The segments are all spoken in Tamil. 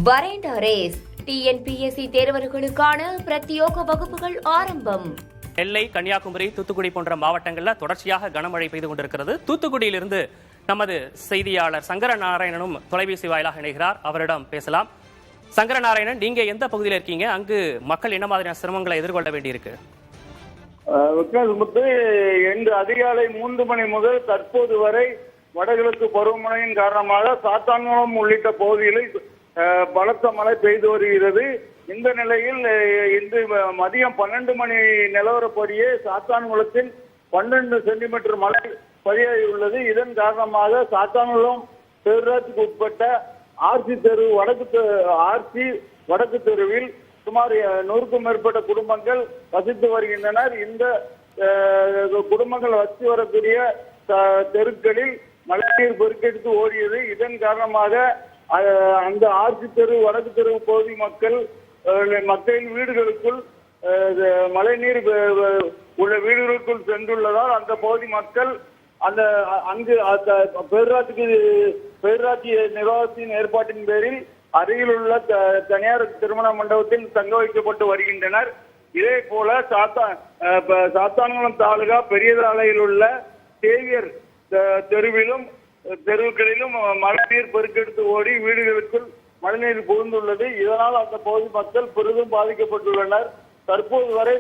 வரேண்ட ரேஸ் டிஎன்பிஎஸ்சி தேர்வர்களுக்கான பிரத்யோக வகுப்புகள் ஆரம்பம். நெல்லை, கன்னியாகுமரி, தூத்துக்குடி போன்ற மாவட்டங்களில் தொடர்ச்சியாக கனமழை பெய்து கொண்டிருக்கிறது. தூத்துக்குடியிலிருந்து நமது செய்தியாளர் சங்கரநாராயணனும் தொலைபேசி வாயிலாக இணைகிறார். அவரிடம் பேசலாம். சங்கரநாராயணன், நீங்க எந்த பகுதியில் இருக்கீங்க? அங்கு மக்கள் என்ன மாதிரியான சிரமங்களை எதிர்கொள்ள வேண்டியிருக்கு? இன்று அதிகாலை 3 மணி முதல் தற்போது வரை வடகிழக்கு பருவமழையின் காரணமாக சாத்தான்குளம் உள்ளிட்ட பகுதிகளில் பலத்த மழை பெய்து வருகிறது. இந்த நிலையில் இன்று மதியம் 12 மணி நிலவரப்படியே சாத்தான்குளத்தில் 12 சென்டிமீட்டர் மழை பதிவாகியுள்ளது. இதன் காரணமாக சாத்தான்குளம் பேரூராட்சிக்கு உட்பட்ட ஆர்சி தெரு வடக்கு தெருவில் சுமார் 100க்கும் மேற்பட்ட குடும்பங்கள் வசித்து வருகின்றனர். இந்த குடும்பங்கள் வசித்து வரக்கூடிய தெருக்களில் மழைநீர் பெருக்கெடுத்து ஓடியது. இதன் காரணமாக அந்த ஆர்சி தெரு வடக்கு தெரு பகுதி மக்களின் வீடுகளுக்குள் மழைநீர் உள்ள வீடுகளுக்குள் சென்றுள்ளதால் அந்த பகுதி மக்கள் அங்கு பேரூராட்சி நிர்வாகத்தின் ஏற்பாட்டின் பேரில் அருகில் உள்ள தனியார் திருமண மண்டபத்தில் தங்க வைக்கப்பட்டு வருகின்றனர். இதே போல சாத்தான்குளம் தாலுகா பெரியதாலையில் உள்ள சேவியர் தெருவுகளிலும் மழைநீர் பெருக்கெடுத்து ஓடி வீடுகளுக்குள் மழைநீர் புகுந்துள்ளது. இதனால் அந்த பகுதி மக்கள் பெரிதும் பாதிக்கப்பட்டுள்ளனர். தற்போது வரை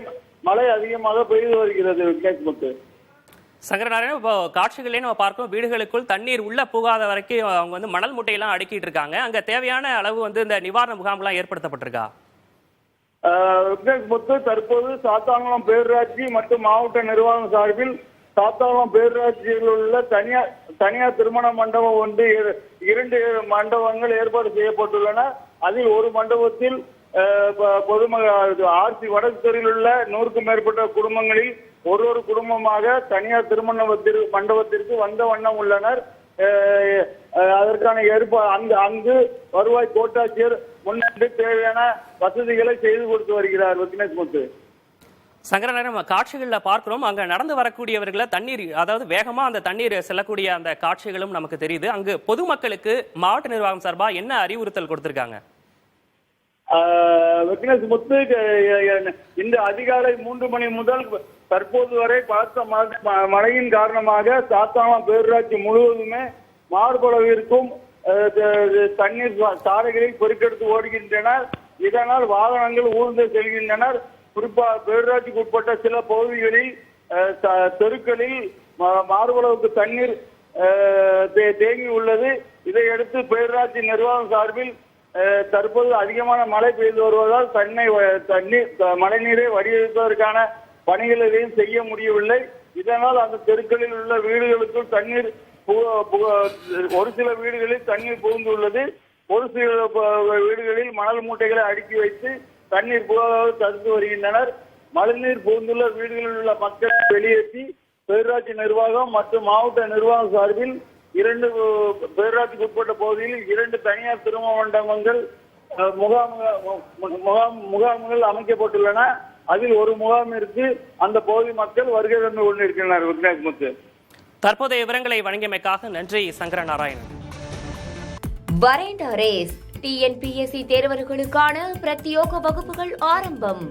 மழை அதிகமாக பெய்து வருகிறது. விக்னேஷ்முத்து, சங்கரநாராயணன், இப்போ காட்சிகளே நம்ம பார்க்கணும். வீடுகளுக்குள் தண்ணீர் உள்ள புகாத வரைக்கும் அவங்க மணல் மூட்டையெல்லாம் அடுக்கிட்டு இருக்காங்க. அங்க தேவையான அளவு இந்த நிவாரண முகாம்லாம் ஏற்படுத்தப்பட்டிருக்கா? விக்னேஷ்முத்து, தற்போது சாத்தான்குளம் பேரூராட்சி மற்றும் மாவட்ட நிர்வாகம் சார்பில் சாத்தான்குளம் பேரூராட்சியில் உள்ள தனியார் திருமண மண்டபம் 2 மண்டபங்கள் ஏற்பாடு செய்யப்பட்டுள்ளன. அதில் ஒரு மண்டபத்தில் பொதுமக்கள் ஆர்சி வடக்கு தெருவில் உள்ள 100க்கும் மேற்பட்ட குடும்பங்களில் ஒரு குடும்பமாக தனியார் திருமண மண்டபத்திற்கு வந்த வண்ணம் உள்ளனர். அதற்கான அங்கு வருவாய் கோட்டாட்சியர் முன்னிட்டு தேவையான வசதிகளை செய்து கொடுத்து வருகிறார். விக்னேஷ்முத்து, சங்கரநாராயணன், காட்சிகளில் பார்க்கிறோம். அங்க நடந்து வரக்கூடியவர்களை தண்ணீர், அதாவது வேகமா அந்த தண்ணீர் செல்லக்கூடிய அந்த காட்சிகளும் நமக்கு தெரியுது. அங்கு பொதுமக்களுக்கு மாவட்ட நிர்வாகம் சார்பா என்ன அறிவுறுத்தல் கொடுத்திருக்காங்க? விக்னேஷ்முத்து, இந்த அதிகாலை 3 மணி முதல் தற்போது வரை பலத்த மழையின் காரணமாக சாத்தான்குளம் பேரூராட்சி முழுவதுமே மார்பளவிற்கும் தண்ணீர் சாலைகளில் பெருக்கெடுத்து ஓடுகின்றன. இதனால் வாகனங்கள் ஊர்ந்து செல்கின்றனர். குறிப்பாக பேரூராட்சிக்கு உட்பட்ட சில பகுதிகளில் தெருக்களில் மார்பளவுக்கு தண்ணீர் தேங்கி உள்ளது. இதையடுத்து பேரூராட்சி நிர்வாகம் சார்பில் தற்போது அதிகமான மழை பெய்து வருவதால் மழைநீரை வடிவமைப்பதற்கான பணிகள் எதையும் செய்ய முடியவில்லை. இதனால் அந்த தெருக்களில் உள்ள வீடுகளுக்குள் தண்ணீர் ஒரு சில வீடுகளில் தண்ணீர் புகுந்துள்ளது. ஒரு சில வீடுகளில் மணல் மூட்டைகளை அடுக்கி வைத்து தண்ணீர் புகாத தடுத்து வருகின்றனர். மழைநீர் புகுந்துள்ள வீடுகளில் உள்ள மக்களை வெளியேற்றி பேரூராட்சி நிர்வாகம் மற்றும் மாவட்ட நிர்வாகம் சார்பில் 2 பேரூராட்சிக்கு உட்பட்ட பகுதியில் 2 தனியார் திருமண மண்டபங்கள் முகாம்கள் அமைக்கப்பட்டுள்ளன. அதில் ஒரு முகாமிற்கு அந்த பகுதி மக்கள் வருகை தந்து கொண்டிருக்கின்றனர். விக்னேஷ்முத்து, தற்போதைய விவரங்களை வழங்கியமைக்காக நன்றி சங்கரநாராயணன். வரேண்ட ரேஸ் டிஎன்பிஎஸ்சி தேர்வர்களுக்கான பிரத்யோக வகுப்புகள் ஆரம்பம்.